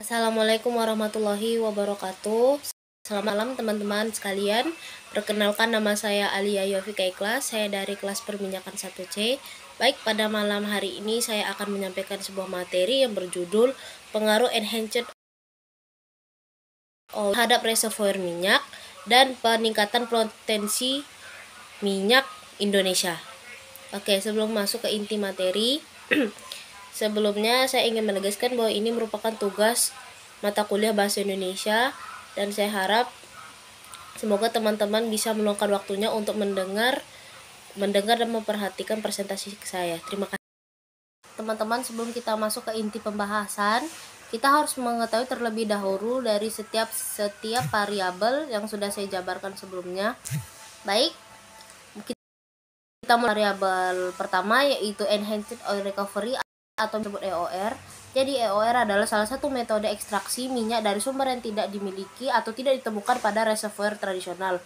Assalamualaikum warahmatullahi wabarakatuh. Selamat malam teman-teman sekalian. Perkenalkan, nama saya Alia Yovika Ikhlas. Saya dari kelas perminyakan 1C. Baik, pada malam hari ini saya akan menyampaikan sebuah materi yang berjudul pengaruh enhanced oil terhadap reservoir minyak dan peningkatan potensi minyak Indonesia. Oke, sebelum masuk ke inti materi, sebelumnya saya ingin menegaskan bahwa ini merupakan tugas mata kuliah Bahasa Indonesia, dan saya harap semoga teman-teman bisa meluangkan waktunya untuk mendengar dan memperhatikan presentasi saya. Terima kasih. Teman-teman, sebelum kita masuk ke inti pembahasan, kita harus mengetahui terlebih dahulu dari setiap variabel yang sudah saya jabarkan sebelumnya. Baik, kita mulai variabel pertama, yaitu Enhanced Oil Recovery atau disebut EOR. Jadi EOR adalah salah satu metode ekstraksi minyak dari sumber yang tidak dimiliki atau tidak ditemukan pada reservoir tradisional.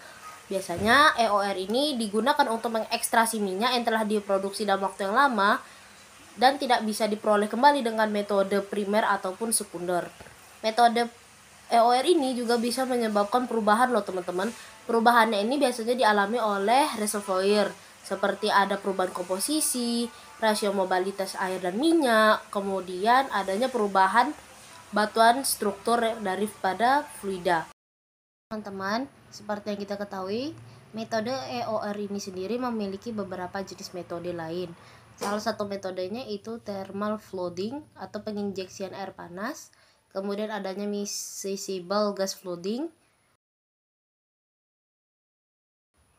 Biasanya EOR ini digunakan untuk mengekstraksi minyak yang telah diproduksi dalam waktu yang lama dan tidak bisa diperoleh kembali dengan metode primer ataupun sekunder. Metode EOR ini juga bisa menyebabkan perubahan loh teman-teman. Perubahannya ini biasanya dialami oleh reservoir, seperti ada perubahan komposisi, rasio mobilitas air dan minyak, kemudian adanya perubahan batuan struktur daripada fluida. Teman-teman, seperti yang kita ketahui, metode EOR ini sendiri memiliki beberapa jenis metode lain. Salah satu metodenya itu thermal flooding atau penginjeksian air panas, kemudian adanya miscible gas flooding,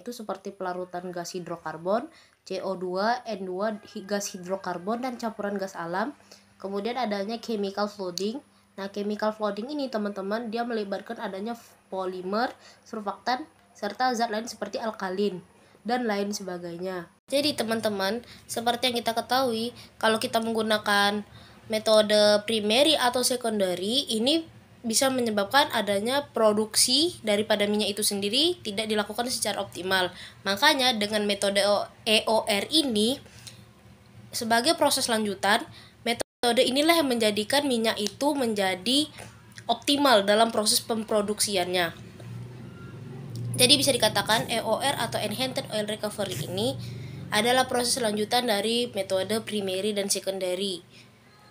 itu seperti pelarutan gas hidrokarbon, CO2, N2, gas hidrokarbon, dan campuran gas alam. Kemudian adanya chemical flooding. Nah, chemical flooding ini teman-teman, dia melibatkan adanya polimer, surfaktan, serta zat lain seperti alkalin dan lain sebagainya. Jadi teman-teman, seperti yang kita ketahui, kalau kita menggunakan metode primary atau secondary, ini bisa menyebabkan adanya produksi daripada minyak itu sendiri tidak dilakukan secara optimal. Makanya dengan metode EOR ini sebagai proses lanjutan, metode inilah yang menjadikan minyak itu menjadi optimal dalam proses pemproduksiannya. Jadi bisa dikatakan EOR atau Enhanced Oil Recovery ini adalah proses lanjutan dari metode primary dan secondary.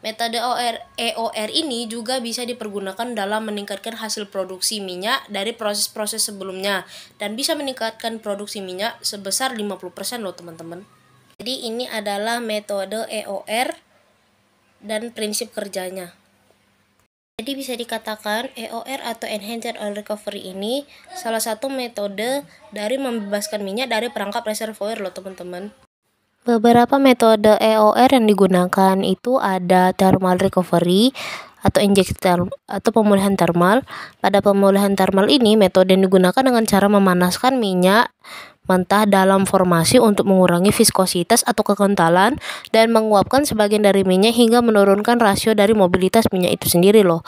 Metode EOR ini juga bisa dipergunakan dalam meningkatkan hasil produksi minyak dari proses-proses sebelumnya dan bisa meningkatkan produksi minyak sebesar 50% loh teman-teman. Jadi ini adalah metode EOR dan prinsip kerjanya. Jadi bisa dikatakan EOR atau Enhanced Oil Recovery ini salah satu metode dari membebaskan minyak dari perangkap reservoir loh teman-teman. Beberapa metode EOR yang digunakan itu ada thermal recovery atau injeksi atau pemulihan thermal. Pada pemulihan thermal ini metode yang digunakan dengan cara memanaskan minyak mentah dalam formasi untuk mengurangi viskositas atau kekentalan dan menguapkan sebagian dari minyak hingga menurunkan rasio dari mobilitas minyak itu sendiri loh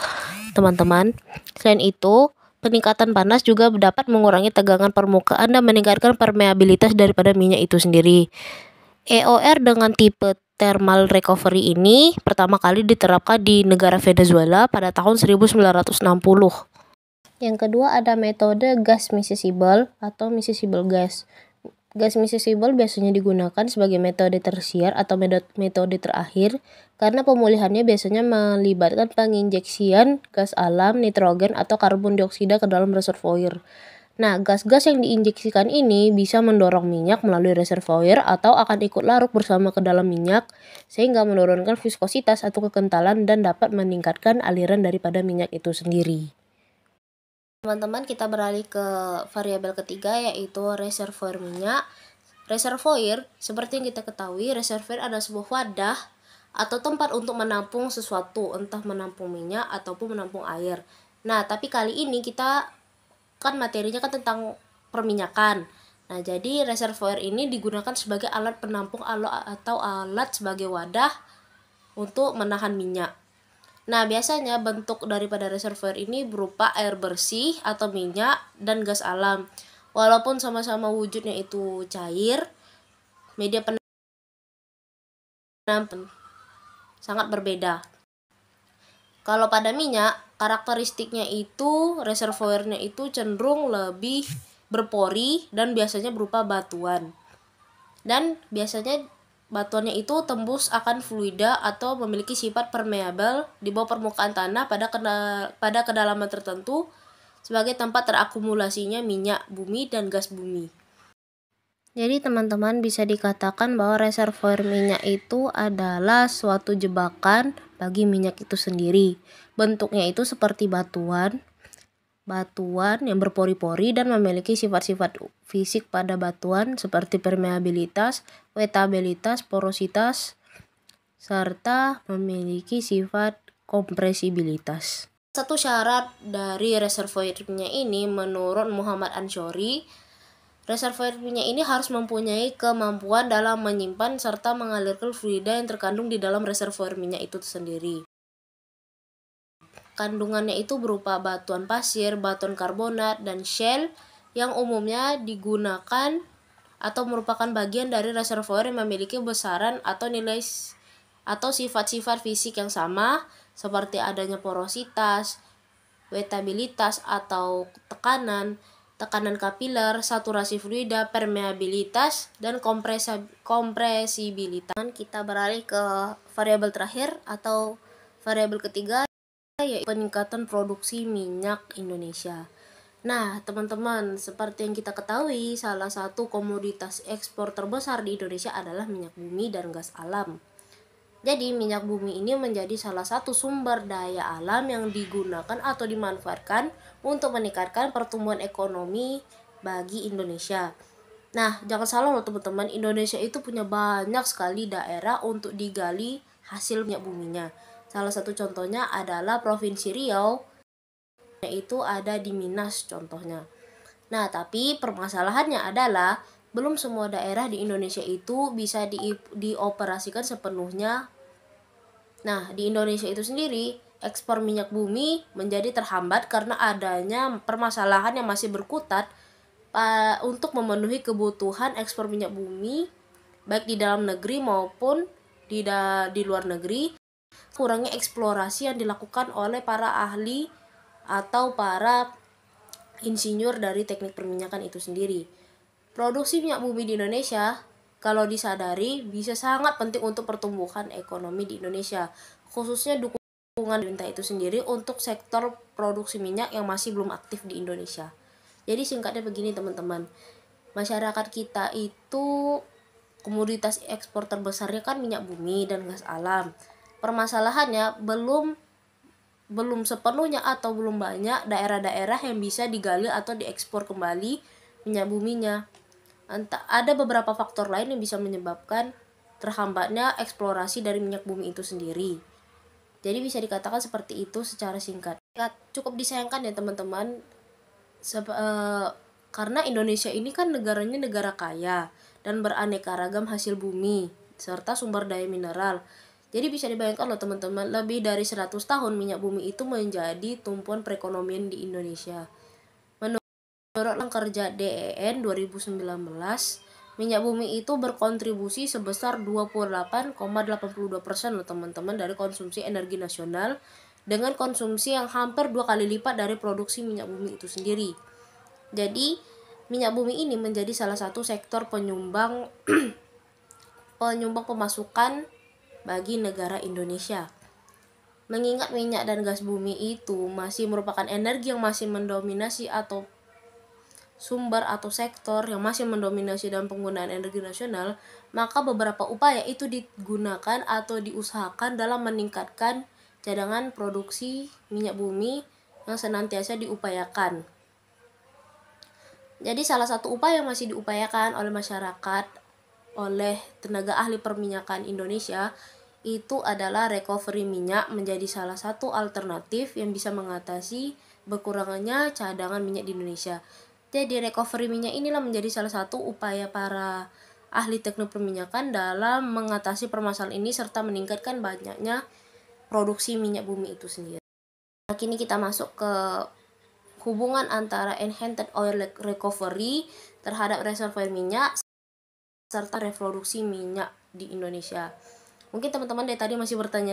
teman-teman. Selain itu, peningkatan panas juga dapat mengurangi tegangan permukaan dan meningkatkan permeabilitas daripada minyak itu sendiri. EOR dengan tipe thermal recovery ini pertama kali diterapkan di negara Venezuela pada tahun 1960. Yang kedua ada metode gas miscible atau miscible gas. Gas miscible biasanya digunakan sebagai metode tersier atau metode terakhir karena pemulihannya biasanya melibatkan penginjeksian gas alam, nitrogen, atau karbon dioksida ke dalam reservoir. Nah, gas-gas yang diinjeksikan ini bisa mendorong minyak melalui reservoir atau akan ikut larut bersama ke dalam minyak sehingga menurunkan viskositas atau kekentalan dan dapat meningkatkan aliran daripada minyak itu sendiri. Teman-teman, kita beralih ke variabel ketiga yaitu reservoir minyak. Reservoir, seperti yang kita ketahui, reservoir adalah sebuah wadah atau tempat untuk menampung sesuatu, entah menampung minyak ataupun menampung air. Nah, tapi kali ini kita kan materinya kan tentang perminyakan. Nah, jadi reservoir ini digunakan sebagai alat penampung atau alat sebagai wadah untuk menahan minyak. Nah, biasanya bentuk daripada reservoir ini berupa air bersih atau minyak dan gas alam. Walaupun sama-sama wujudnya itu cair, media penampung sangat berbeda. Kalau pada minyak, Karakteristiknya itu reservoirnya itu cenderung lebih berpori dan biasanya berupa batuan. Dan biasanya batuannya itu tembus akan fluida atau memiliki sifat permeable di bawah permukaan tanah pada kedalaman tertentu sebagai tempat terakumulasinya minyak bumi dan gas bumi. Jadi teman-teman bisa dikatakan bahwa reservoir minyak itu adalah suatu jebakan bagi minyak itu sendiri. Bentuknya itu seperti batuan yang berpori-pori dan memiliki sifat-sifat fisik pada batuan seperti permeabilitas, wettabilitas, porositas, serta memiliki sifat kompresibilitas. Satu syarat dari reservoir minyak ini menurut Muhammad Anshori, reservoir minyak ini harus mempunyai kemampuan dalam menyimpan serta mengalirkan fluida yang terkandung di dalam reservoir minyak itu sendiri. Kandungannya itu berupa batuan pasir, batuan karbonat, dan shale yang umumnya digunakan atau merupakan bagian dari reservoir yang memiliki besaran atau nilai atau sifat-sifat fisik yang sama seperti adanya porositas, wettabilitas atau tekanan kapiler, saturasi fluida, permeabilitas, dan kompresibilitas. Kita beralih ke variabel terakhir atau variabel ketiga, yaitu peningkatan produksi minyak Indonesia. Nah, teman-teman, seperti yang kita ketahui, salah satu komoditas ekspor terbesar di Indonesia adalah minyak bumi dan gas alam. Jadi, minyak bumi ini menjadi salah satu sumber daya alam yang digunakan atau dimanfaatkan untuk meningkatkan pertumbuhan ekonomi bagi Indonesia. Nah, jangan salah loh teman-teman, Indonesia itu punya banyak sekali daerah untuk digali hasil minyak buminya. Salah satu contohnya adalah Provinsi Riau, yaitu ada di Minas contohnya. Nah, tapi permasalahannya adalah belum semua daerah di Indonesia itu bisa dioperasikan sepenuhnya. Nah, di Indonesia itu sendiri, ekspor minyak bumi menjadi terhambat karena adanya permasalahan yang masih berkutat untuk memenuhi kebutuhan ekspor minyak bumi, baik di dalam negeri maupun di luar negeri. Kurangnya eksplorasi yang dilakukan oleh para ahli atau para insinyur dari teknik perminyakan itu sendiri. Produksi minyak bumi di Indonesia, kalau disadari, bisa sangat penting untuk pertumbuhan ekonomi di Indonesia, khususnya dukungan pemerintah itu sendiri untuk sektor produksi minyak yang masih belum aktif di Indonesia. Jadi singkatnya begini teman-teman, masyarakat kita itu komoditas ekspor terbesarnya kan minyak bumi dan gas alam. Permasalahannya belum sepenuhnya atau belum banyak daerah-daerah yang bisa digali atau diekspor kembali minyak buminya. Ada beberapa faktor lain yang bisa menyebabkan terhambatnya eksplorasi dari minyak bumi itu sendiri. Jadi bisa dikatakan seperti itu secara singkat. Cukup disayangkan ya teman-teman, karena Indonesia ini kan negaranya negara kaya dan beraneka ragam hasil bumi serta sumber daya mineral. Jadi bisa dibayangkan loh teman-teman, lebih dari 100 tahun minyak bumi itu menjadi tumpuan perekonomian di Indonesia. Menurut kerja DEN 2019, minyak bumi itu berkontribusi sebesar 28,82% loh teman-teman dari konsumsi energi nasional, dengan konsumsi yang hampir 2 kali lipat dari produksi minyak bumi itu sendiri. Jadi, minyak bumi ini menjadi salah satu sektor penyumbang pemasukan bagi negara Indonesia. Mengingat minyak dan gas bumi itu masih merupakan energi yang masih mendominasi atau sumber atau sektor yang masih mendominasi dalam penggunaan energi nasional, maka beberapa upaya itu digunakan atau diusahakan dalam meningkatkan cadangan produksi minyak bumi yang senantiasa diupayakan. Jadi salah satu upaya yang masih diupayakan oleh masyarakat, oleh tenaga ahli perminyakan Indonesia, itu adalah recovery minyak menjadi salah satu alternatif yang bisa mengatasi berkurangnya cadangan minyak di Indonesia. Jadi recovery minyak inilah menjadi salah satu upaya para ahli teknik perminyakan dalam mengatasi permasalahan ini serta meningkatkan banyaknya produksi minyak bumi itu sendiri. Nah, kini kita masuk ke hubungan antara enhanced oil recovery terhadap reservoir minyak serta reproduksi minyak di Indonesia. Mungkin teman-teman dari tadi masih bertanya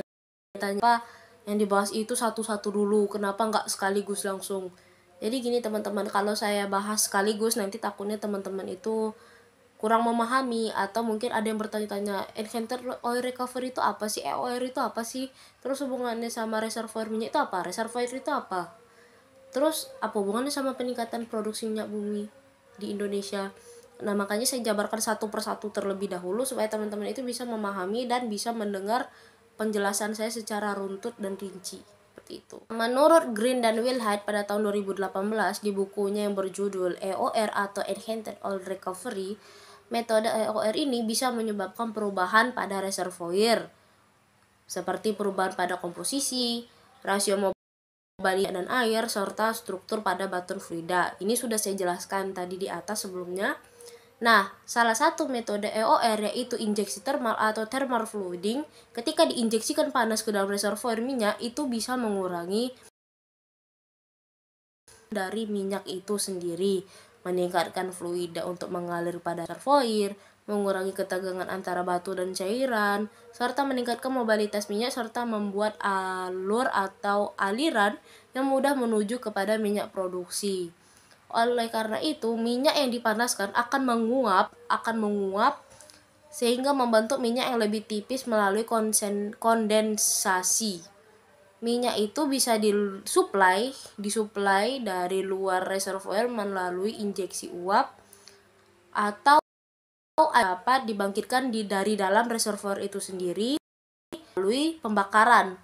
apa yang dibahas itu satu-satu dulu, kenapa nggak sekaligus langsung. Jadi gini teman-teman, kalau saya bahas sekaligus nanti takutnya teman-teman itu kurang memahami, atau mungkin ada yang bertanya-tanya, enhancer oil recovery itu apa sih, EOR itu apa sih, terus hubungannya sama reservoir minyak itu apa, reservoir itu apa, terus apa hubungannya sama peningkatan produksi minyak bumi di Indonesia. Nah, makanya saya jabarkan satu persatu terlebih dahulu supaya teman-teman itu bisa memahami dan bisa mendengar penjelasan saya secara runtut dan rinci. Seperti itu. Menurut Green dan Wilhite pada tahun 2018 di bukunya yang berjudul EOR atau Enhanced Oil Recovery, metode EOR ini bisa menyebabkan perubahan pada reservoir seperti perubahan pada komposisi, rasio mobilitas dan air, serta struktur pada baton fluida. Ini sudah saya jelaskan tadi di atas sebelumnya. Nah, salah satu metode EOR yaitu injeksi thermal atau thermal fluiding. Ketika diinjeksikan panas ke dalam reservoir minyak, itu bisa mengurangi dari minyak itu sendiri, meningkatkan fluida untuk mengalir pada reservoir, mengurangi ketegangan antara batu dan cairan, serta meningkatkan mobilitas minyak serta membuat alur atau aliran yang mudah menuju kepada minyak produksi. Oleh karena itu, minyak yang dipanaskan akan menguap sehingga membentuk minyak yang lebih tipis melalui kondensasi. Minyak itu bisa disuplai dari luar reservoir melalui injeksi uap atau dapat dibangkitkan dari dalam reservoir itu sendiri melalui pembakaran.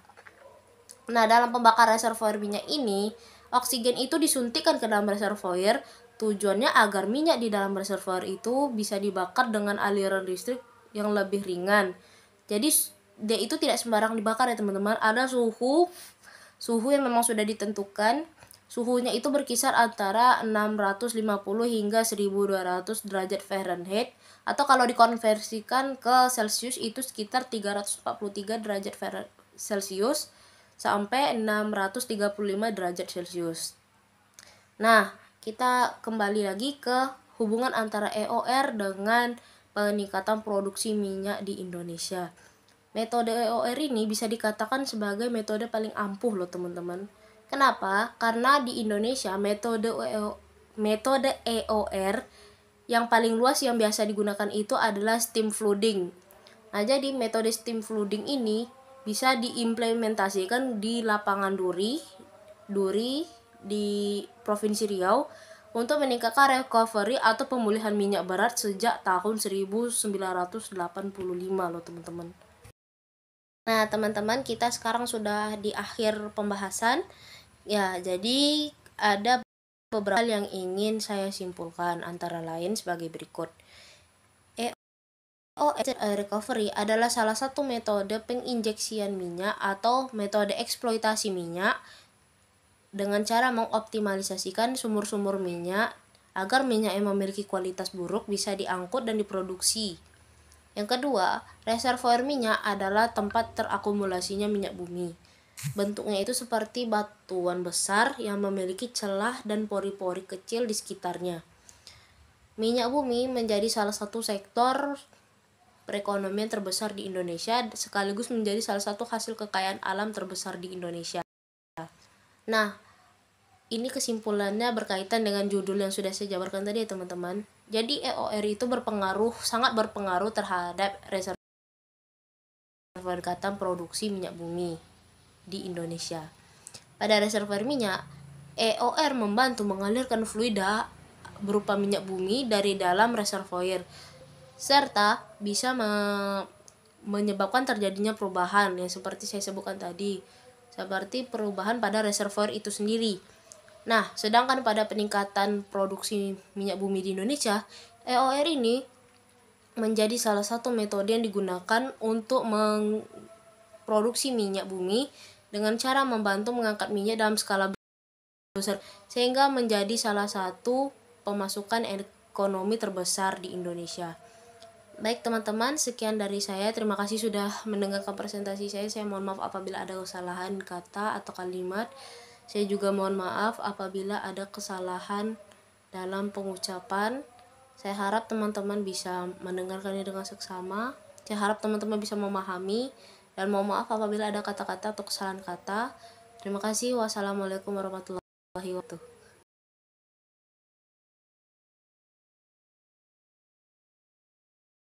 Nah, dalam pembakaran reservoir minyak ini, oksigen itu disuntikkan ke dalam reservoir. Tujuannya agar minyak di dalam reservoir itu bisa dibakar dengan aliran listrik yang lebih ringan. Jadi dia itu tidak sembarang dibakar ya teman-teman. Ada suhu yang memang sudah ditentukan. Suhunya itu berkisar antara 650 hingga 1200 derajat Fahrenheit, atau kalau dikonversikan ke Celsius itu sekitar 343 derajat Celsius sampai 635 derajat Celcius. Nah, kita kembali lagi ke hubungan antara EOR dengan peningkatan produksi minyak di Indonesia. Metode EOR ini bisa dikatakan sebagai metode paling ampuh loh teman-teman. Kenapa? Karena di Indonesia metode EOR yang paling luas yang biasa digunakan itu adalah steam flooding. Nah, jadi metode steam flooding ini bisa diimplementasikan di lapangan Duri di Provinsi Riau untuk meningkatkan recovery atau pemulihan minyak berat sejak tahun 1985 loh teman-teman. Nah, teman-teman, kita sekarang sudah di akhir pembahasan. Ya, jadi ada beberapa hal yang ingin saya simpulkan, antara lain sebagai berikut. EOR recovery adalah salah satu metode penginjeksian minyak atau metode eksploitasi minyak dengan cara mengoptimalisasikan sumur-sumur minyak agar minyak yang memiliki kualitas buruk bisa diangkut dan diproduksi. Yang kedua, reservoir minyak adalah tempat terakumulasinya minyak bumi. Bentuknya itu seperti batuan besar yang memiliki celah dan pori-pori kecil di sekitarnya. Minyak bumi menjadi salah satu sektor perekonomian terbesar di Indonesia, sekaligus menjadi salah satu hasil kekayaan alam terbesar di Indonesia. Nah, ini kesimpulannya berkaitan dengan judul yang sudah saya jabarkan tadi ya teman-teman. Jadi EOR itu sangat berpengaruh terhadap reservoir peningkatan produksi minyak bumi di Indonesia. Pada reservoir minyak, EOR membantu mengalirkan fluida berupa minyak bumi dari dalam reservoir, serta bisa menyebabkan terjadinya perubahan yang seperti saya sebutkan tadi, seperti perubahan pada reservoir itu sendiri. Nah, sedangkan pada peningkatan produksi minyak bumi di Indonesia, EOR ini menjadi salah satu metode yang digunakan untuk memproduksi minyak bumi dengan cara membantu mengangkat minyak dalam skala besar, sehingga menjadi salah satu pemasukan ekonomi terbesar di Indonesia. Baik teman-teman, sekian dari saya. Terima kasih sudah mendengarkan presentasi saya. Saya mohon maaf apabila ada kesalahan kata atau kalimat. Saya juga mohon maaf apabila ada kesalahan dalam pengucapan. Saya harap teman-teman bisa mendengarkannya dengan seksama. Saya harap teman-teman bisa memahami Dan mohon maaf apabila ada kata-kata atau kesalahan kata. Terima kasih. Wassalamualaikum warahmatullahi wabarakatuh.